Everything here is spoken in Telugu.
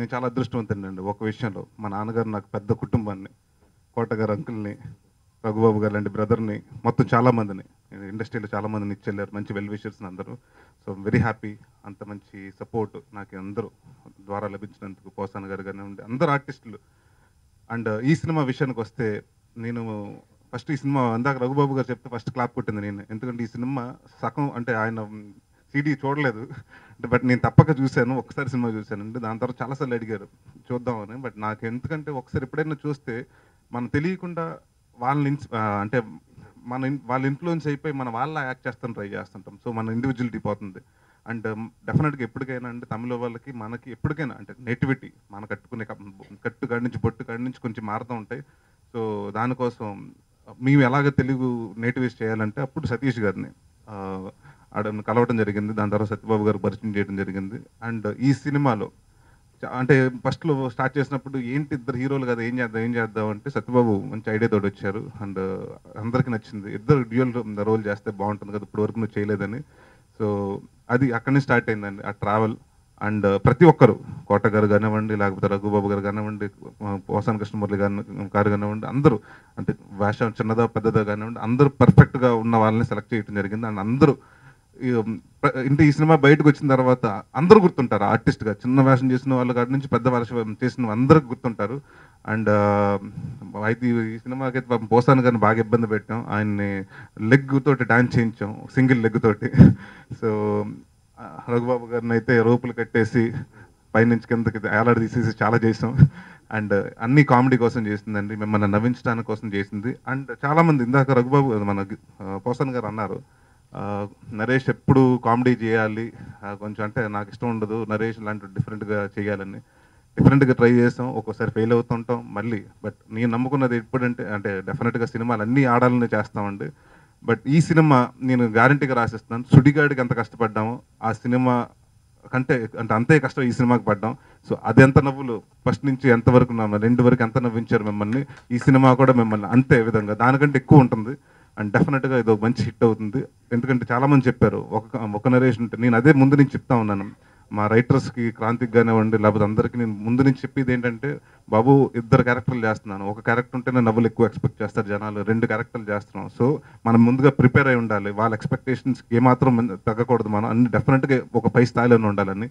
నేను చాలా అదృష్టవంతుడినండి ఒక విషయంలో. మా నాన్నగారు నాకు పెద్ద కుటుంబాన్ని, కోట గారు అంకుల్‌ని, రఘుబాబు గారు లాంటి బ్రదర్‌ని, మొత్తం చాలా మందిని, ఇండస్ట్రీలో చాలా మందిని ఇచ్చెళ్లారు. మంచి వెల్ విషర్స్‌ని అందరూ. So, very happy. అంత మంచి సపోర్ట్ నాకు అందరూ ద్వారా లభించినందుకు. పోసాన గారు కానివ్వండి, అందరు ఆర్టిస్టులు. అండ్ ఈ సినిమా విషయానికొస్తే, నేను ఫస్ట్ ఈ సినిమా ఇందాక రఘుబాబు గారు చెప్తే ఫస్ట్ క్లాప్ కొట్టింది నేనే. ఎందుకంటే ఈ సినిమా సగం అంటే ఆయన సీడీ చూడలేదు. బట్ నేను తప్పక చూసాను. ఒక్కసారి సినిమా చూసానండి. దాని తర్వాత చాలా సార్లు అడిగారు చూద్దామని. బట్ నాకు ఎందుకంటే ఒకసారి ఎప్పుడైనా చూస్తే మనం తెలియకుండా అంటే వాళ్ళ ఇన్‌ఫ్లూయెన్స్ అయిపోయి మన వాళ్ళలా యాక్ట్ చేస్తానికి ట్రై చేస్తుంటాం. సో, మన ఇండివిడ్యుయాలిటీ పోతుంది. అండ్ డెఫినిట్‌గా ఎప్పటికైనా అండి తమిళ్ వాళ్ళకి, మనకి ఎప్పటికైనా అంటే నేటివిటీ మన కట్టుకునే కట్టు కాడి నుంచి, బొట్టు కాడి నుంచి కొంచెం మారుతూ ఉంటాయి. సో, దానికోసం మేము ఎలాగ తెలుగు నేటివైజ్ చేయాలంటే అప్పుడు సతీష్ గారిని ఆడను కలవటం జరిగింది. దాని తర్వాత సత్యబాబు గారికి పరిచయం చేయడం జరిగింది. అండ్ ఈ సినిమాలో అంటే ఫస్ట్‌లో స్టార్ట్ చేసినప్పుడు ఏంటి ఇద్దరు హీరోలు కదా! ఏం చేద్దాం అంటే సత్యబాబు మంచి ఐడియాతోటి వచ్చారు. అండ్ అందరికి నచ్చింది. ఇద్దరు డ్యూయల్ రోల్ చేస్తే బావుంటుంది కదా! ఇప్పటి వరకు నువ్వు చేయలేదని. సో, అది అక్కడి నుంచి స్టార్ట్ అయిందండి ఆ ట్రావెల్. అండ్ ప్రతి ఒక్కరు కోట గారు కానివ్వండి, లేకపోతే రఘుబాబు గారు కానివ్వండి, పోసాని కృష్ణమురళి గారు కానివ్వండి, అందరూ అంటే వేషం చిన్నదా, పెద్దదా కానివ్వండి, అందరూ పర్ఫెక్ట్‌గా ఉన్న వాళ్ళని సెలెక్ట్ చేయడం జరిగింది. అండ్ అందరూ ఈ అంటే ఈ సినిమా బయటకొచ్చిన తర్వాత అందరూ గుర్తుంటారు ఆర్టిస్ట్‌గా. చిన్న వేషం చేసిన వాళ్ళ కాడి నుంచి పెద్ద వేషం చేసిన అందరికి గుర్తుంటారు. అండ్ అయితే ఈ సినిమాకైతే పాపం పోసాని గారిని బాగా ఇబ్బంది పెట్టాం. ఆయన్ని లెగ్ తోటి డాన్స్ చేయించాం. సింగిల్ లెగ్ తోటి. సో, రఘుబాబు గారినైతే రోపులు కట్టేసి పైనుంచి కిందకి ఏలాడదీసేసి చాలా చేసాం. అండ్ అన్నీ కామెడీ కోసం చేసిందండి. మిమ్మల్ని నవ్వించడానికి కోసం చేసింది. అండ్ చాలామంది ఇందాక రఘుబాబు పోసాని గారు అన్నారు. నరేష్ ఎప్పుడు కామెడీ చేయాలి. కొంచెం అంటే నాకిష్టం ఉండదు. నరేష్ లాంటి డిఫరెంట్‌గా చేయాలని. డిఫరెంట్‌గా ట్రై చేసాం. ఒక్కోసారి ఫెయిల్ అవుతుంటాం మళ్ళీ. బట్ నేను నమ్ముకున్నది ఎప్పుడంటే అంటే డెఫినిట్‌గా సినిమాలన్నీ ఆడాలనే చేస్తామండి. బట్ ఈ సినిమా నేను గ్యారంటీగా రాసిస్తున్నాను. 'సుడిగాడికి' ఎంత కష్టపడ్డామో ఆ సినిమా కంటే అంటే అంతే కష్టం ఈ సినిమాకి పడ్డాం. సో, అదెంత నవ్వులు ఫస్ట్ నుంచి ఎంత వరకు ఎండ్ వరకు ఎంత నవ్వించారు మిమ్మల్ని. ఈ సినిమా కూడా మిమ్మల్ని అంతే విధంగా దానికంటే ఎక్కువ ఉంటుంది. అండ్ డెఫినిట్‌గా ఇదొక మంచి హిట్ అవుతుంది. ఎందుకంటే చాలామంది చెప్పారు. ఒక నరేషన్ ఉంటే నేను అదే ముందు నుంచి చెప్తా ఉన్నాను. మా రైటర్స్‌కి, క్రాంతికి గానివ్వండి, లేకపోతే అందరికీ నేను ముందు నుంచి చెప్పేదేంటంటే, బాబు ఇద్దరు క్యారెక్టర్లు చేస్తున్నాను. ఒక క్యారెక్టర్ ఉంటేనే నవ్వులు ఎక్కువ ఎక్స్‌పెక్ట్ చేస్తారు జనాలు. 2 క్యారెక్టర్లు చేస్తున్నాం. సో, మనం ముందుగా ప్రిపేర్ అయ్యి ఉండాలి. వాళ్ళ ఎక్స్‌పెక్టేషన్స్‌కి ఏమాత్రం తగ్గకూడదు మనం. అన్ని డెఫినిట్‌గా ఒక పై స్థాయిలోనే ఉండాలని.